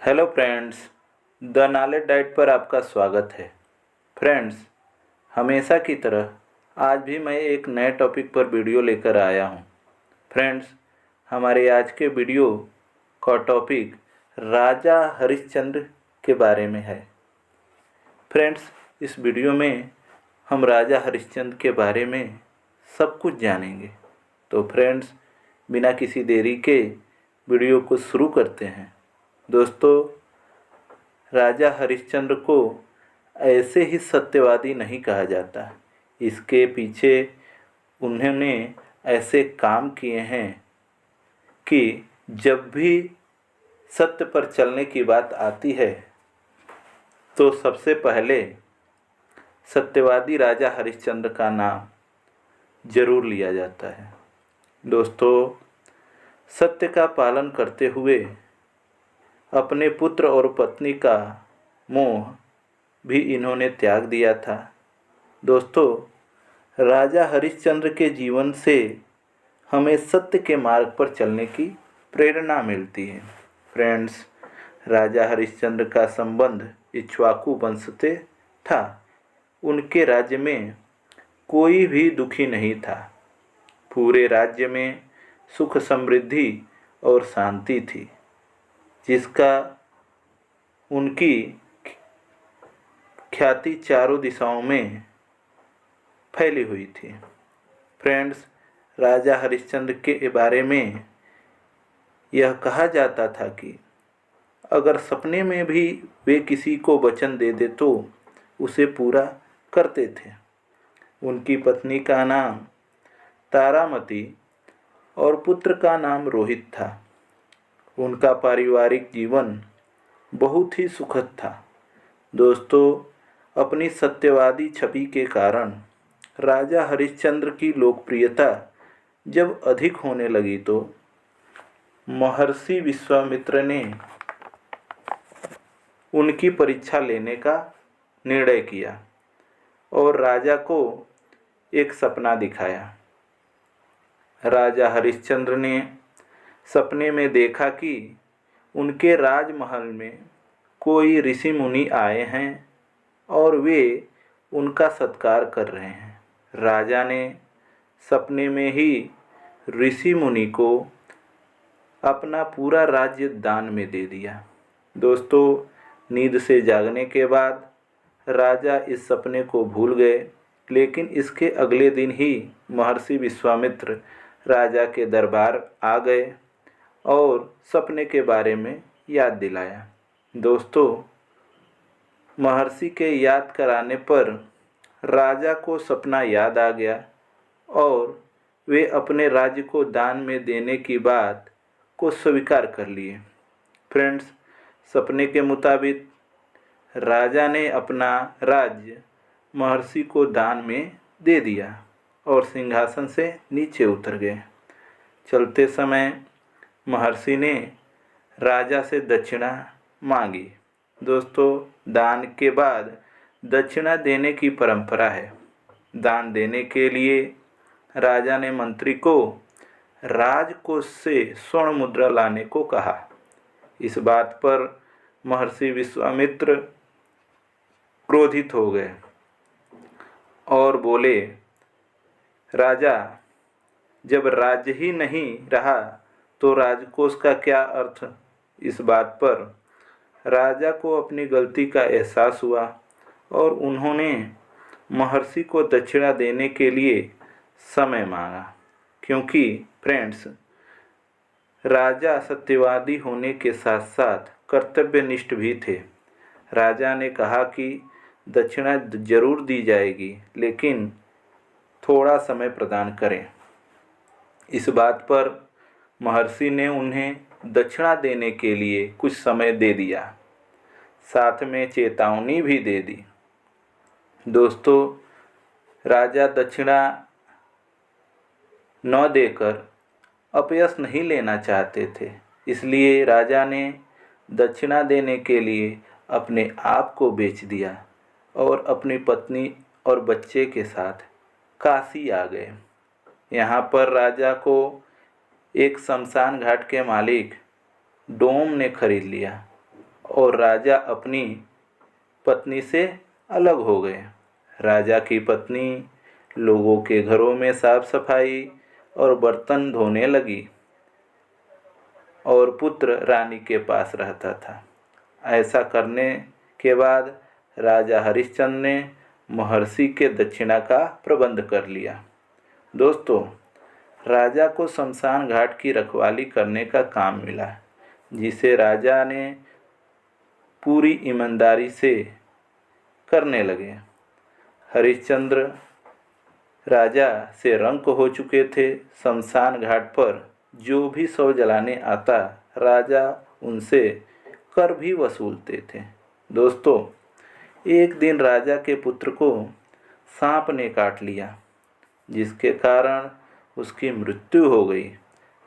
Hello friends, the knowledge diet पर आपका स्वागत है। फ्रेंड्स, हमेशा की तरह आज भी मैं एक नए टॉपिक पर वीडियो लेकर आया हूं। फ्रेंड्स, हमारे आज के वीडियो का टॉपिक राजा हरिश्चंद्र के बारे में है। फ्रेंड्स, इस वीडियो में हम राजा हरिश्चंद्र के बारे में सब कुछ जानेंगे। तो फ्रेंड्स, बिना किसी देरी के वीडियो को शुरू करते हैं। दोस्तों, राजा हरिश्चंद्र को ऐसे ही सत्यवादी नहीं कहा जाता। इसके पीछे उन्होंने ऐसे काम किए हैं कि जब भी सत्य पर चलने की बात आती है तो सबसे पहले सत्यवादी राजा हरिश्चंद्र का नाम जरूर लिया जाता है। दोस्तों, सत्य का पालन करते हुए अपने पुत्र और पत्नी का मोह भी इन्होंने त्याग दिया था। दोस्तों, राजा हरिश्चंद्र के जीवन से हमें सत्य के मार्ग पर चलने की प्रेरणा मिलती है। फ्रेंड्स, राजा हरिश्चंद्र का संबंध इक्ष्वाकु वंश से था। उनके राज्य में कोई भी दुखी नहीं था। पूरे राज्य में सुख समृद्धि और शांति थी, जिसका उनकी ख्याति चारों दिशाओं में फैली हुई थी। फ्रेंड्स, राजा हरिश्चंद्र के बारे में यह कहा जाता था कि अगर सपने में भी वे किसी को वचन दे दे तो उसे पूरा करते थे। उनकी पत्नी का नाम तारामती और पुत्र का नाम रोहित था। उनका पारिवारिक जीवन बहुत ही सुखद था। दोस्तों, अपनी सत्यवादी छवि के कारण राजा हरिश्चंद्र की लोकप्रियता जब अधिक होने लगी तो महर्षि विश्वामित्र ने उनकी परीक्षा लेने का निर्णय किया और राजा को एक सपना दिखाया। राजा हरिश्चंद्र ने सपने में देखा कि उनके राजमहल में कोई ऋषि मुनि आए हैं और वे उनका सत्कार कर रहे हैं। राजा ने सपने में ही ऋषि मुनि को अपना पूरा राज्य दान में दे दिया। दोस्तों, नींद से जागने के बाद राजा इस सपने को भूल गए, लेकिन इसके अगले दिन ही महर्षि विश्वामित्र राजा के दरबार आ गए और सपने के बारे में याद दिलाया। दोस्तों, महर्षि के याद कराने पर राजा को सपना याद आ गया और वे अपने राज्य को दान में देने की बात को स्वीकार कर लिए। फ्रेंड्स, सपने के मुताबिक राजा ने अपना राज्य महर्षि को दान में दे दिया और सिंहासन से नीचे उतर गए। चलते समय महर्षि ने राजा से दक्षिणा मांगी। दोस्तों, दान के बाद दक्षिणा देने की परंपरा है। दान देने के लिए राजा ने मंत्री को राजकोष से स्वर्ण मुद्रा लाने को कहा। इस बात पर महर्षि विश्वामित्र क्रोधित हो गए और बोले, राजा, जब राज्य ही नहीं रहा तो राजकोष का क्या अर्थ। इस बात पर राजा को अपनी गलती का एहसास हुआ और उन्होंने महर्षि को दक्षिणा देने के लिए समय मांगा। क्योंकि फ्रेंड्स, राजा सत्यवादी होने के साथ साथ कर्तव्यनिष्ठ भी थे। राजा ने कहा कि दक्षिणा जरूर दी जाएगी, लेकिन थोड़ा समय प्रदान करें। इस बात पर महर्षि ने उन्हें दक्षिणा देने के लिए कुछ समय दे दिया, साथ में चेतावनी भी दे दी। दोस्तों, राजा दक्षिणा न देकर अपयश नहीं लेना चाहते थे, इसलिए राजा ने दक्षिणा देने के लिए अपने आप को बेच दिया और अपनी पत्नी और बच्चे के साथ काशी आ गए। यहाँ पर राजा को एक शमशान घाट के मालिक डोम ने खरीद लिया और राजा अपनी पत्नी से अलग हो गए। राजा की पत्नी लोगों के घरों में साफ सफाई और बर्तन धोने लगी और पुत्र रानी के पास रहता था। ऐसा करने के बाद राजा हरिश्चंद्र ने महर्षि के दक्षिणा का प्रबंध कर लिया। दोस्तों, राजा को शमशान घाट की रखवाली करने का काम मिला, जिसे राजा ने पूरी ईमानदारी से करने लगे। हरिश्चंद्र राजा से रंक हो चुके थे। शमशान घाट पर जो भी शव जलाने आता, राजा उनसे कर भी वसूलते थे। दोस्तों, एक दिन राजा के पुत्र को सांप ने काट लिया, जिसके कारण उसकी मृत्यु हो गई।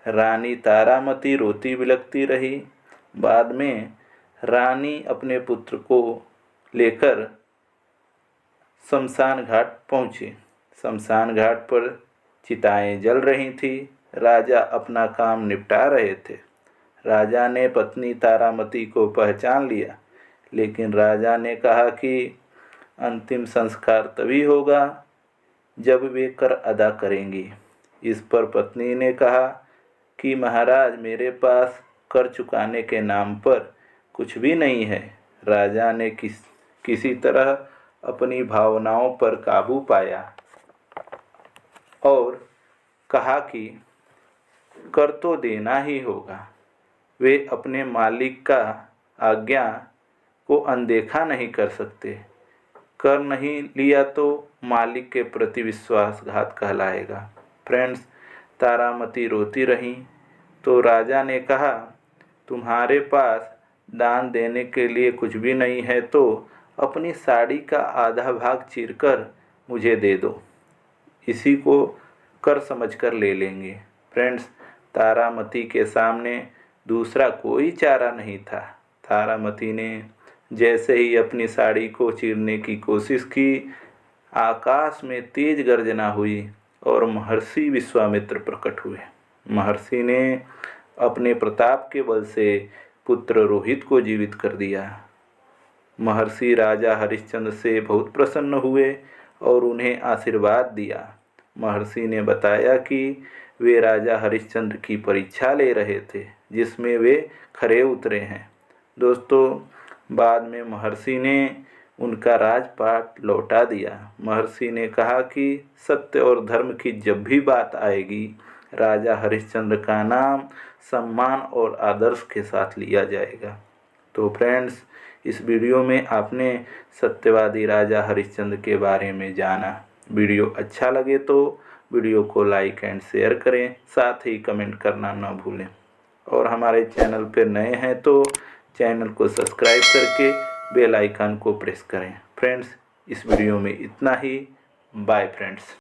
रानी तारामती रोती बिलखती रही। बाद में रानी अपने पुत्र को लेकर शमशान घाट पहुंची। शमशान घाट पर चिताएं जल रही थी। राजा अपना काम निपटा रहे थे। राजा ने पत्नी तारामती को पहचान लिया, लेकिन राजा ने कहा कि अंतिम संस्कार तभी होगा जब वे कर अदा करेंगी। इस पर पत्नी ने कहा कि महाराज, मेरे पास कर चुकाने के नाम पर कुछ भी नहीं है। राजा ने किसी तरह अपनी भावनाओं पर काबू पाया और कहा कि कर तो देना ही होगा। वे अपने मालिक का आज्ञा को अनदेखा नहीं कर सकते। कर नहीं लिया तो मालिक के प्रति विश्वासघात कहलाएगा। फ्रेंड्स, तारामती रोती रहीं तो राजा ने कहा, तुम्हारे पास दान देने के लिए कुछ भी नहीं है तो अपनी साड़ी का आधा भाग चीरकर मुझे दे दो, इसी को कर समझकर ले लेंगे। फ्रेंड्स, तारामती के सामने दूसरा कोई चारा नहीं था। तारामती ने जैसे ही अपनी साड़ी को चीरने की कोशिश की, आकाश में तेज गर्जना हुई और महर्षि विश्वामित्र प्रकट हुए। महर्षि ने अपने प्रताप के बल से पुत्र रोहित को जीवित कर दिया। महर्षि राजा हरिश्चंद्र से बहुत प्रसन्न हुए और उन्हें आशीर्वाद दिया। महर्षि ने बताया कि वे राजा हरिश्चंद्र की परीक्षा ले रहे थे, जिसमें वे खरे उतरे हैं। दोस्तों, बाद में महर्षि ने उनका राजपाट लौटा दिया। महर्षि ने कहा कि सत्य और धर्म की जब भी बात आएगी, राजा हरिश्चंद्र का नाम सम्मान और आदर्श के साथ लिया जाएगा। तो फ्रेंड्स, इस वीडियो में आपने सत्यवादी राजा हरिश्चंद्र के बारे में जाना। वीडियो अच्छा लगे तो वीडियो को लाइक एंड शेयर करें, साथ ही कमेंट करना न भूलें। और हमारे चैनल पर नए हैं तो चैनल को सब्सक्राइब करके बेल आइकन को प्रेस करें। फ्रेंड्स, इस वीडियो में इतना ही। Bye friends.